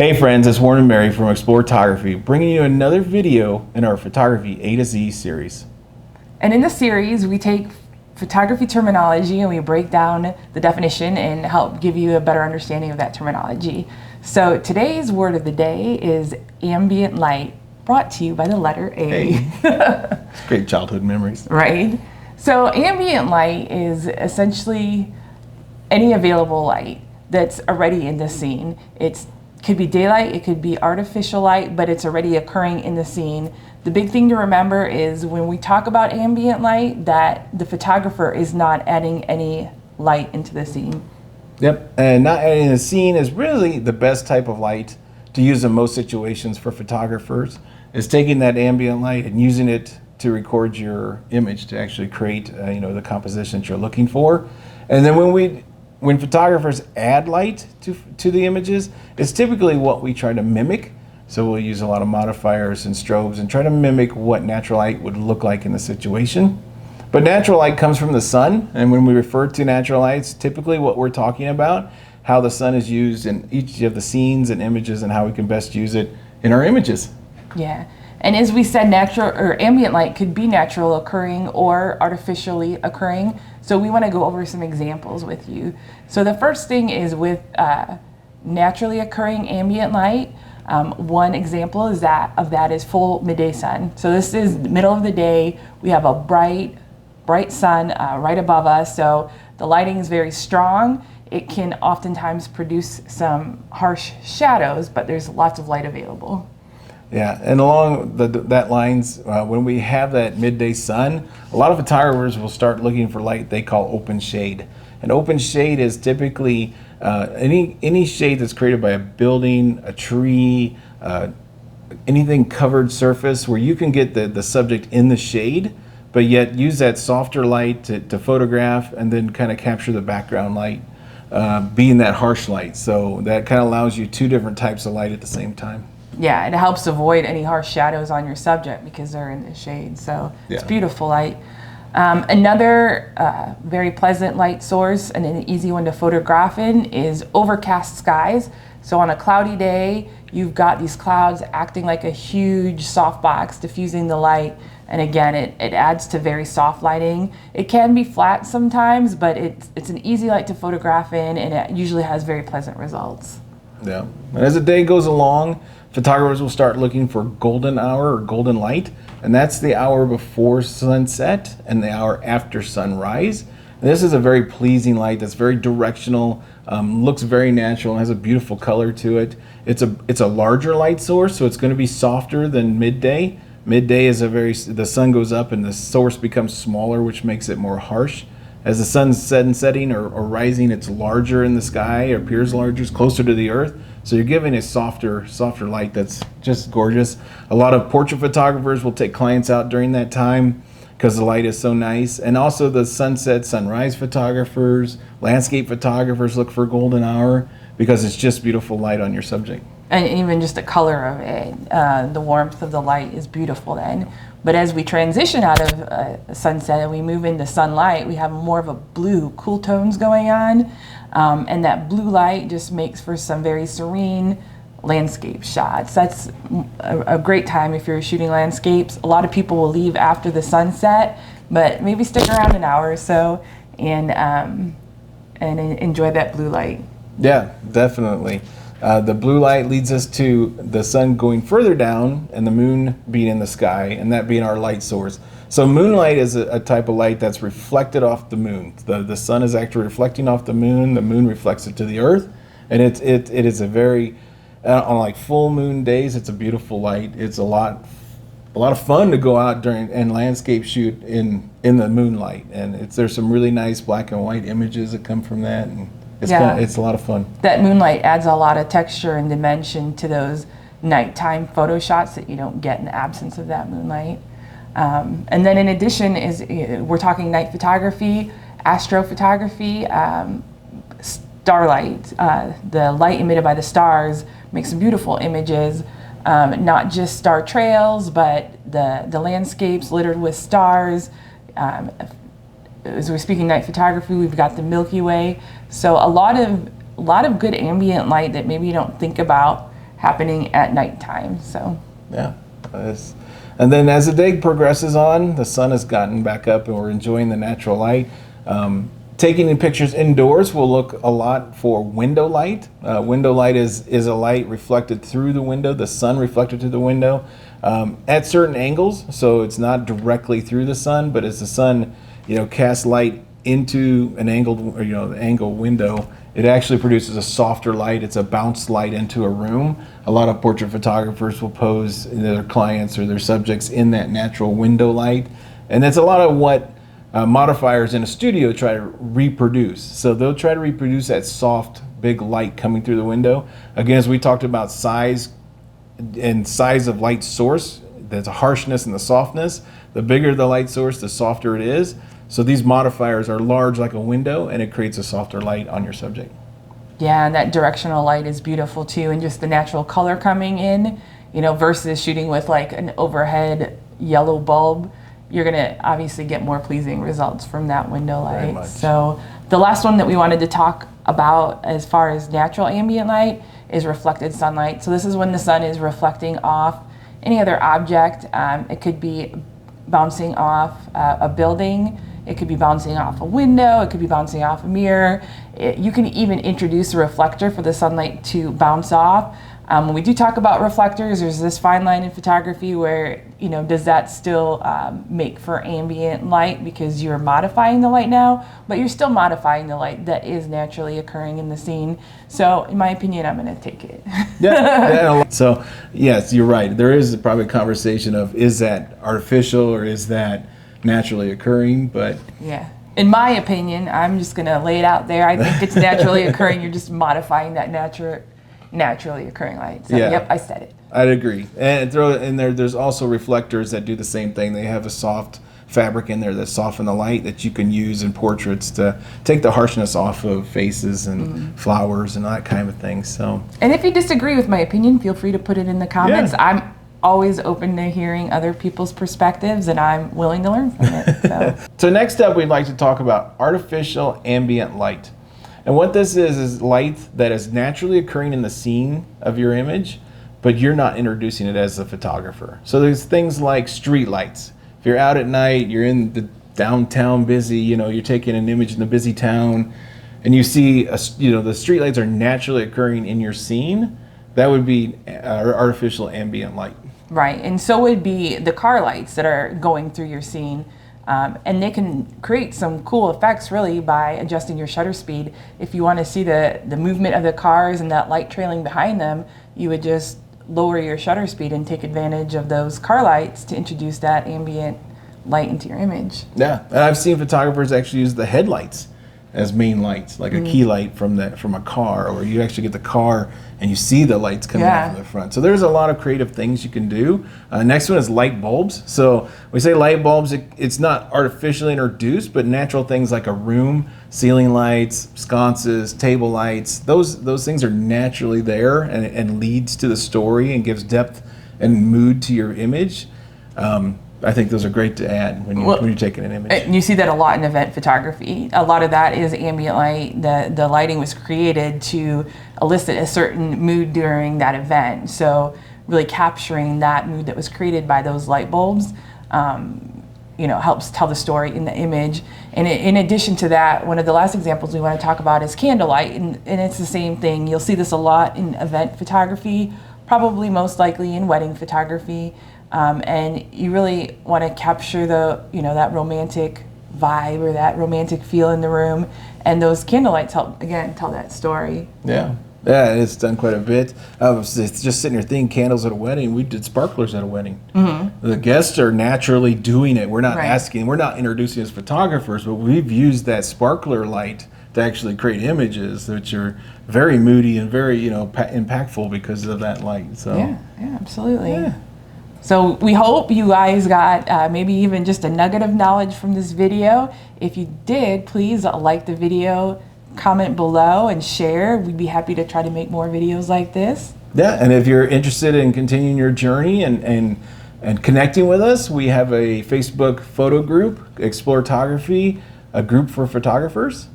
Hey friends, it's Warren and Mary from Exploretography, bringing you another video in our Photography A to Z series. And in this series, we take photography terminology and we break down the definition and help give you a better understanding of that terminology. So today's word of the day is ambient light, brought to you by the letter A. Hey. Great childhood memories. Right? So ambient light is essentially any available light that's already in the scene. It could be daylight, it could be artificial light, but it's already occurring in the scene. The big thing to remember is when we talk about ambient light, that the photographer is not adding any light into the scene. Yep, and not adding the scene is really the best type of light to use in most situations for photographers, is taking that ambient light and using it to record your image to actually create the composition that you're looking for. And then when photographers add light to the images, it's typically what we try to mimic. So we'll use a lot of modifiers and strobes and try to mimic what natural light would look like in the situation. But natural light comes from the sun, and when we refer to natural lights, typically what we're talking about, how the sun is used in each of the scenes and images and how we can best use it in our images. Yeah, and as we said, natural or ambient light could be natural occurring or artificially occurring. So we want to go over some examples with you. So the first thing is with naturally occurring ambient light. One example is of that is full midday sun. So this is the middle of the day. We have a bright sun right above us. So the lighting is very strong. It can oftentimes produce some harsh shadows, but there's lots of light available. Yeah, and along that lines, when we have that midday sun, a lot of photographers will start looking for light they call open shade. And open shade is typically any shade that's created by a building, a tree, anything covered surface where you can get the subject in the shade, but yet use that softer light to photograph and then kind of capture the background light, being that harsh light. So that kind of allows you two different types of light at the same time. Yeah, it helps avoid any harsh shadows on your subject because they're in the shade. So it's beautiful light. Another very pleasant light source and an easy one to photograph in is overcast skies. So on a cloudy day, you've got these clouds acting like a huge softbox diffusing the light. And again, it adds to very soft lighting. It can be flat sometimes, but it's an easy light to photograph in, and it usually has very pleasant results. Yeah, and as the day goes along, photographers will start looking for golden hour or golden light, and that's the hour before sunset and the hour after sunrise. And this is a very pleasing light that's very directional, looks very natural, and has a beautiful color to it. It's a larger light source, so it's going to be softer than midday. Midday is the sun goes up and the source becomes smaller, which makes it more harsh. As the sun's setting or rising, it's larger in the sky, it appears larger, it's closer to the earth. So you're giving a softer light that's just gorgeous. A lot of portrait photographers will take clients out during that time because the light is so nice. And also the sunset, sunrise photographers, landscape photographers look for golden hour because it's just beautiful light on your subject. And even just the color of it, the warmth of the light is beautiful then. But as we transition out of sunset and we move into sunlight, we have more of a blue, cool tones going on. And that blue light just makes for some very serene landscape shots. That's a great time if you're shooting landscapes. A lot of people will leave after the sunset, but maybe stick around an hour or so and enjoy that blue light. Yeah, definitely. The blue light leads us to the sun going further down and the moon being in the sky, and that being our light source. So moonlight is a type of light that's reflected off the moon. The sun is actually reflecting off the moon reflects it to the earth, and it is a very, on like full moon days, it's a beautiful light. It's a lot of fun to go out during and landscape shoot in the moonlight, and there's some really nice black and white images that come from that, and it's a lot of fun. That moonlight adds a lot of texture and dimension to those nighttime photo shots that you don't get in the absence of that moonlight. And then in addition we're talking night photography, astrophotography, starlight. The light emitted by the stars makes some beautiful images, not just star trails, but the landscapes littered with stars. As we're speaking night photography, we've got the Milky Way. So a lot of good ambient light that maybe you don't think about happening at nighttime. So Yeah. And then as the day progresses on, the sun has gotten back up and we're enjoying the natural light. Taking in pictures indoors will look a lot for window light. Window light is a light reflected through the window, the sun reflected through the window at certain angles. So it's not directly through the sun, but as the sun, casts light into an angled, angle window, it actually produces a softer light. It's a bounce light into a room. A lot of portrait photographers will pose their clients or their subjects in that natural window light. And that's a lot of what modifiers in a studio try to reproduce. So they'll try to reproduce that soft, big light coming through the window. Again, as we talked about size of light source, there's a harshness and the softness. The bigger the light source, the softer it is. So these modifiers are large like a window, and it creates a softer light on your subject. Yeah, and that directional light is beautiful too, and just the natural color coming in, versus shooting with like an overhead yellow bulb. You're gonna obviously get more pleasing results from that window Very light. much. So the last one that we wanted to talk about as far as natural ambient light is reflected sunlight. So this is when the sun is reflecting off any other object. It could be bouncing off a building. It could be bouncing off a window. It could be bouncing off a mirror. You can even introduce a reflector for the sunlight to bounce off. When we do talk about reflectors, there's this fine line in photography where, does that still make for ambient light because you're modifying the light now, but you're still modifying the light that is naturally occurring in the scene. So in my opinion, I'm going to take it. Yeah. So yes, you're right. There is probably a conversation of, is that artificial or is that naturally occurring? But yeah. In my opinion, I'm just going to lay it out there. I think it's naturally occurring. You're just modifying that naturally occurring light. So, Yeah. Yep, I said it. I'd agree. And throw it in there. There's also reflectors that do the same thing. They have a soft fabric in there that soften the light that you can use in portraits to take the harshness off of faces and flowers and that kind of thing. So, and if you disagree with my opinion, feel free to put it in the comments. Yeah. I'm always open to hearing other people's perspectives, and I'm willing to learn from it. So, So next up, we'd like to talk about artificial ambient light. And what this is light that is naturally occurring in the scene of your image, but you're not introducing it as a photographer. So there's things like street lights. If you're out at night, you're in the downtown busy, you're taking an image in the busy town, and you see, the street lights are naturally occurring in your scene, that would be artificial ambient light. right, and so would be the car lights that are going through your scene. And they can create some cool effects really by adjusting your shutter speed. If you want to see the movement of the cars and that light trailing behind them, you would just lower your shutter speed and take advantage of those car lights to introduce that ambient light into your image. Yeah, and I've seen photographers actually use the headlights as main lights, like a key light from a car, or you actually get the car and you see the lights coming out from the front. So there's a lot of creative things you can do. Next one is light bulbs. So we say light bulbs, it's not artificially introduced, but natural things like a room, ceiling lights, sconces, table lights, those things are naturally there and leads to the story and gives depth and mood to your image. I think those are great to add when you're taking an image. And you see that a lot in event photography. A lot of that is ambient light. The lighting was created to elicit a certain mood during that event. So really capturing that mood that was created by those light bulbs, helps tell the story in the image. And in addition to that, one of the last examples we want to talk about is candlelight. And it's the same thing. You'll see this a lot in event photography, probably most likely in wedding photography. And you really want to capture that romantic vibe or that romantic feel in the room. And those candlelights help, again, tell that story. Yeah. Yeah, it's done quite a bit. I was just sitting here thinking candles at a wedding. We did sparklers at a wedding. Mm-hmm. The guests are naturally doing it. We're not asking, we're not introducing as photographers, but we've used that sparkler light to actually create images which are very moody and very, impactful because of that light. So yeah, absolutely. Yeah. So we hope you guys got maybe even just a nugget of knowledge from this video. If you did, please like the video, comment below, and share. We'd be happy to try to make more videos like this. Yeah, and if you're interested in continuing your journey and connecting with us, we have a Facebook photo group, Exploretography, a group for photographers.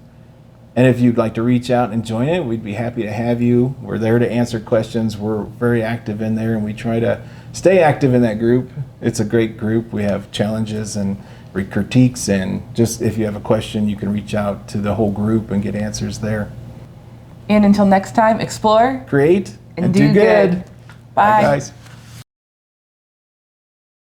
And if you'd like to reach out and join it, we'd be happy to have you. We're there to answer questions. We're very active in there, and we try to stay active in that group. It's a great group. We have challenges and critiques, and just if you have a question, you can reach out to the whole group and get answers there. And until next time, explore, Create, and do good. Bye, Bye. guys.